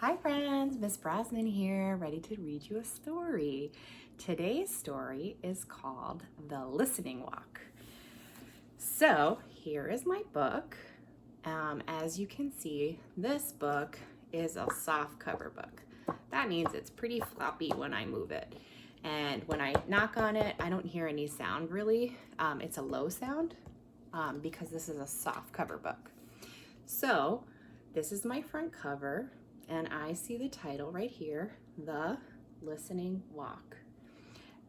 Hi friends, Miss Brosnan here, ready to read you a story. Today's story is called The Listening Walk. So here is my book. As you can see, this book is a soft cover book. That means it's pretty floppy when I move it. And when I knock on it, I don't hear any sound really. It's a low sound because this is a soft cover book. So this is my front cover. And I see the title right here, The Listening Walk.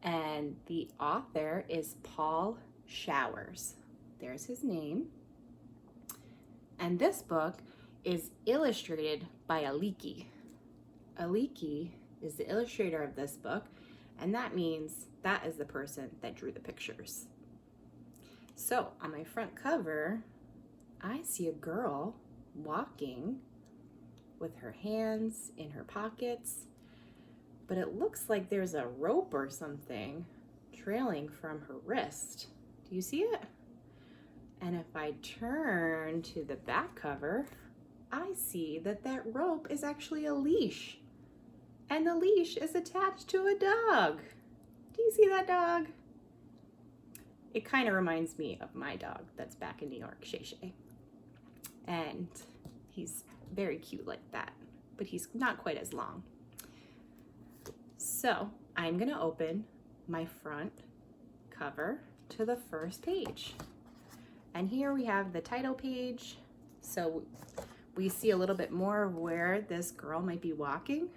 And the author is Paul Showers. There's his name. And this book is illustrated by Aliki. Aliki is the illustrator of this book, and that means that is the person that drew the pictures. So on my front cover, I see a girl walking with her hands in her pockets, but it looks like there's a rope or something trailing from her wrist. Do you see it? And if I turn to the back cover, I see that that rope is actually a leash, and the leash is attached to a dog. Do you see that dog? It kind of reminds me of my dog that's back in New York, Shay Shay. And he's very cute like that, but he's not quite as long. So I'm gonna open my front cover to the first page. And here we have the title page. So we see a little bit more of where this girl might be walking.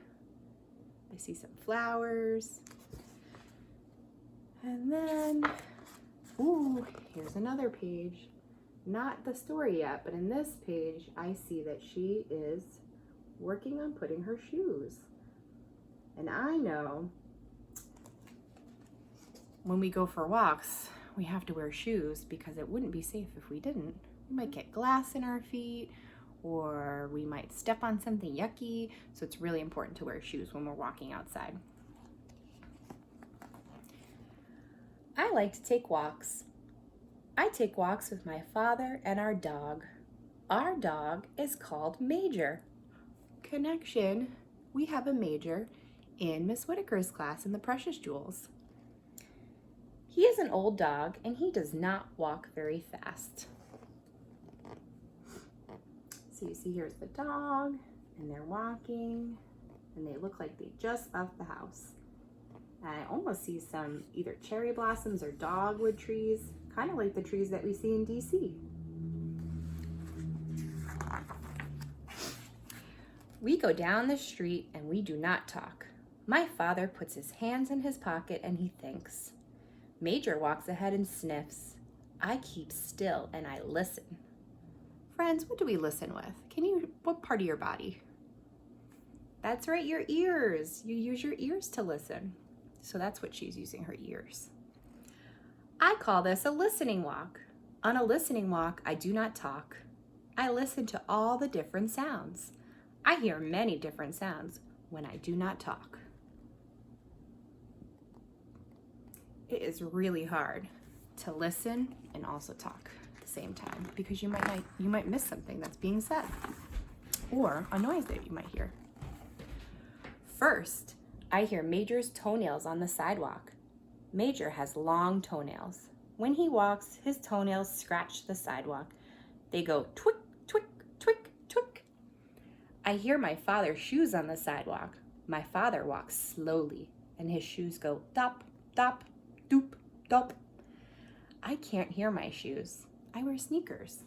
I see some flowers. And then, ooh, here's another page. Not the story yet, but in this page, I see that she is working on putting her shoes. And I know when we go for walks, we have to wear shoes because it wouldn't be safe if we didn't. We might get glass in our feet, or we might step on something yucky. So it's really important to wear shoes when we're walking outside. I like to take walks. I take walks with my father and our dog. Our dog is called Major. Connection, we have a Major in Miss Whitaker's class in the Precious Jewels. He is an old dog and he does not walk very fast. So you see here's the dog and they're walking and they look like they just left the house. And I almost see some either cherry blossoms or dogwood trees, kind of like the trees that we see in DC. We go down the street and we do not talk. My father puts his hands in his pocket and he thinks. Major walks ahead and sniffs. I keep still and I listen. Friends, what do we listen with? What part of your body? That's right, your ears. You use your ears to listen. So that's what she's using, her ears. I call this a listening walk. On a listening walk, I do not talk. I listen to all the different sounds. I hear many different sounds when I do not talk. It is really hard to listen and also talk at the same time because you might miss something that's being said or a noise that you might hear. First, I hear Major's toenails on the sidewalk. Major has long toenails. When he walks, his toenails scratch the sidewalk. They go twick, twick, twick, twick. I hear my father's shoes on the sidewalk. My father walks slowly, and his shoes go dop, dop, doop, dop. I can't hear my shoes. I wear sneakers.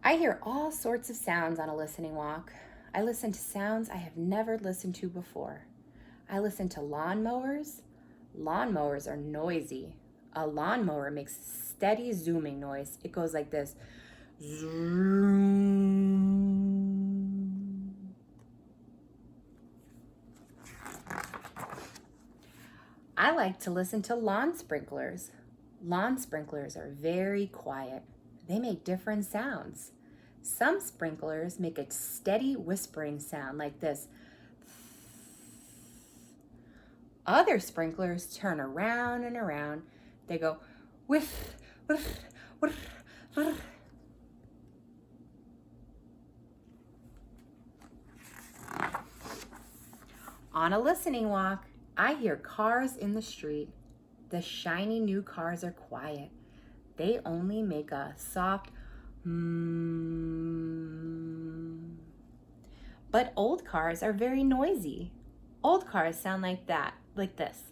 I hear all sorts of sounds on a listening walk. I listen to sounds I have never listened to before. I listen to lawnmowers. Lawnmowers are noisy. A lawnmower makes steady zooming noise. It goes like this. Zoom. I like to listen to lawn sprinklers. Lawn sprinklers are very quiet. They make different sounds. Some sprinklers make a steady whispering sound like this. Other sprinklers turn around and around. They go whiff, whiff, Whir, whir. On a listening walk, I hear cars in the street. The shiny new cars are quiet. They only make a soft mmm. But old cars are very noisy. Old cars sound like that, like this.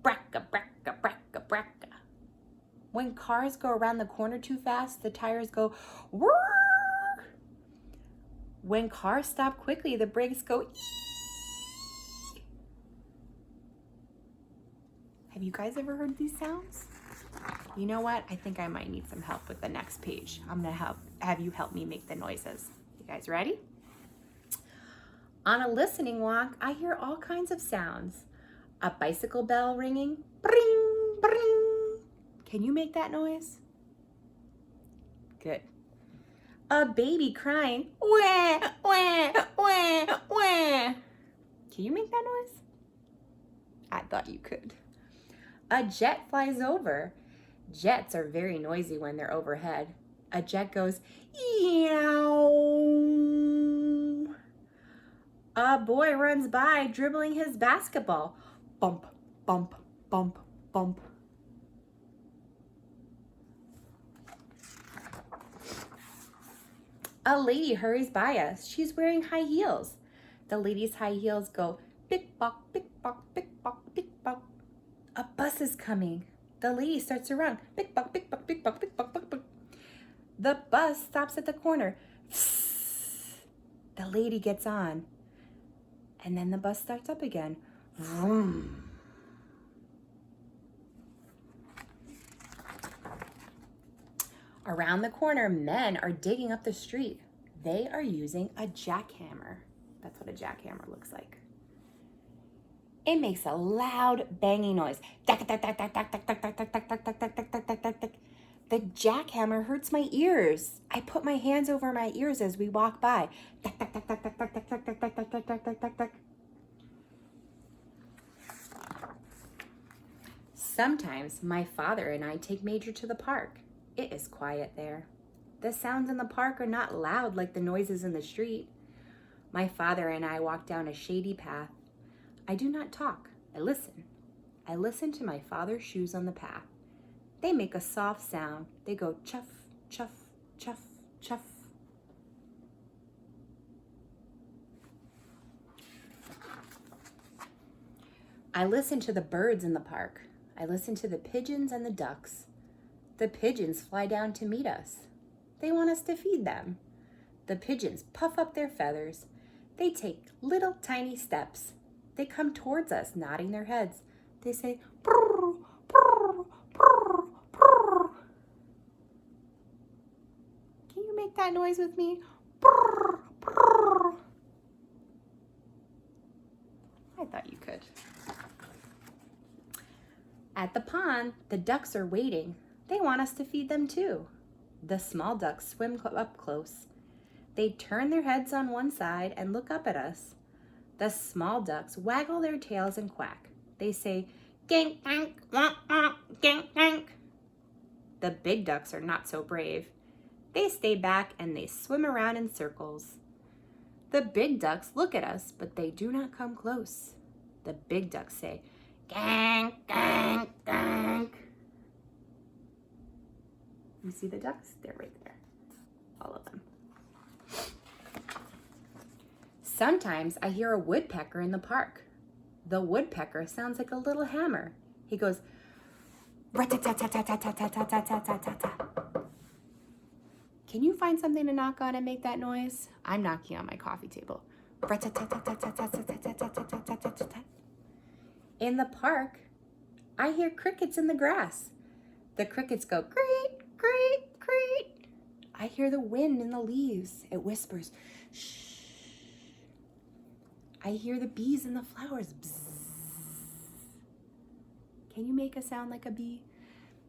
Bracka, bracka, bracka, bracka. When cars go around the corner too fast, the tires go whirr. When cars stop quickly, the brakes go ee. Have you guys ever heard these sounds? You know what? I think I might need some help with the next page. I'm gonna have you help me make the noises. You guys ready? On a listening walk, I hear all kinds of sounds. A bicycle bell ringing, bring, bring. Can you make that noise? Good. A baby crying, wah, wah, wah, wah. Can you make that noise? I thought you could. A jet flies over. Jets are very noisy when they're overhead. A jet goes, eow. A boy runs by dribbling his basketball. Bump, bump, bump, bump. A lady hurries by us. She's wearing high heels. The lady's high heels go pick-pock, pick-pock, pick-pock, pick-pock. A bus is coming. The lady starts to run. Pick-pock, pick-pock, pick-pock, pick-pock, pick-pock. The bus stops at the corner. The lady gets on. And then the bus starts up again. Vroom. Around the corner, men are digging up the street. They are using a jackhammer. That's what a jackhammer looks like. It makes a loud banging noise. The jackhammer hurts my ears. I put my hands over my ears as we walk by. Sometimes my father and I take Major to the park. It is quiet there. The sounds in the park are not loud like the noises in the street. My father and I walk down a shady path. I do not talk. I listen. I listen to my father's shoes on the path. They make a soft sound. They go chuff, chuff, chuff, chuff. I listen to the birds in the park. I listen to the pigeons and the ducks. The pigeons fly down to meet us. They want us to feed them. The pigeons puff up their feathers. They take little tiny steps. They come towards us, nodding their heads. They say, brr, brr, brr, brr. Can you make that noise with me? Brr, brr. I thought you could. At the pond, the ducks are waiting. They want us to feed them too. The small ducks swim up close. They turn their heads on one side and look up at us. The small ducks waggle their tails and quack. They say, gank, gank, wonk, wonk, gank, gank. The big ducks are not so brave. They stay back and they swim around in circles. The big ducks look at us, but they do not come close. The big ducks say, gank, gank, gank. You see the ducks? They're right there. All of them. Sometimes I hear a woodpecker in the park. The woodpecker sounds like a little hammer. He goes, rat-tat-tat-tat-tat-tat-tat-tat-tat-tat-tat. Can you find something to knock on and make that noise? I'm knocking on my coffee table. Rat-tat-tat-tat-tat-tat-tat-tat-tat-tat-tat. In the park, I hear crickets in the grass. The crickets go, great, great, great. I hear the wind in the leaves. It whispers, shh. I hear the bees in the flowers. Bzz. Can you make a sound like a bee?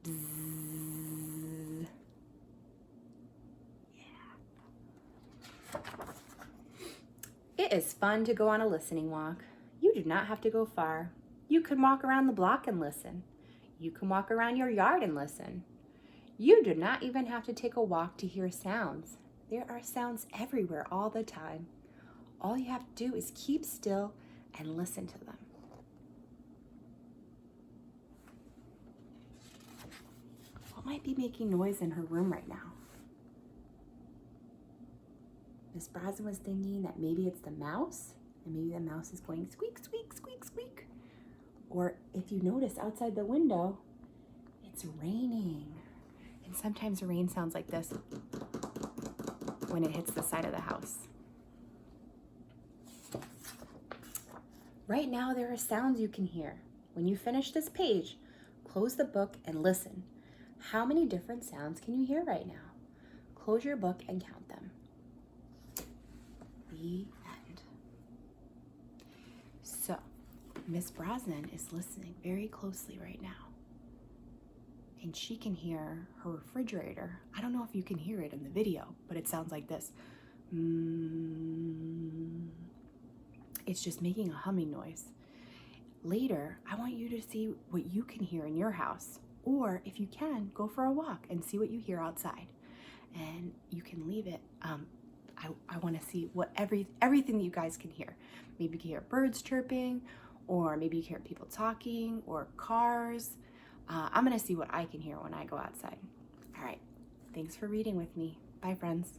Bzz. Yeah. It is fun to go on a listening walk. You do not have to go far. You can walk around the block and listen. You can walk around your yard and listen. You do not even have to take a walk to hear sounds. There are sounds everywhere all the time. All you have to do is keep still and listen to them. What might be making noise in her room right now? Miss Brosnan was thinking that maybe it's the mouse, and maybe the mouse is going squeak, squeak, squeak, squeak. Or if you notice outside the window, it's raining. And sometimes the rain sounds like this when it hits the side of the house. Right now, there are sounds you can hear. When you finish this page, close the book and listen. How many different sounds can you hear right now? Close your book and count them. The end. So, Miss Brosnan is listening very closely right now. And she can hear her refrigerator. I don't know if you can hear it in the video, but it sounds like this. It's just making a humming noise. Later, I want you to see what you can hear in your house. Or if you can, go for a walk and see what you hear outside. And you can leave it. I want to see what everything that you guys can hear. Maybe you can hear birds chirping, or maybe you can hear people talking, or cars. I'm going to see what I can hear when I go outside. All right. Thanks for reading with me. Bye, friends.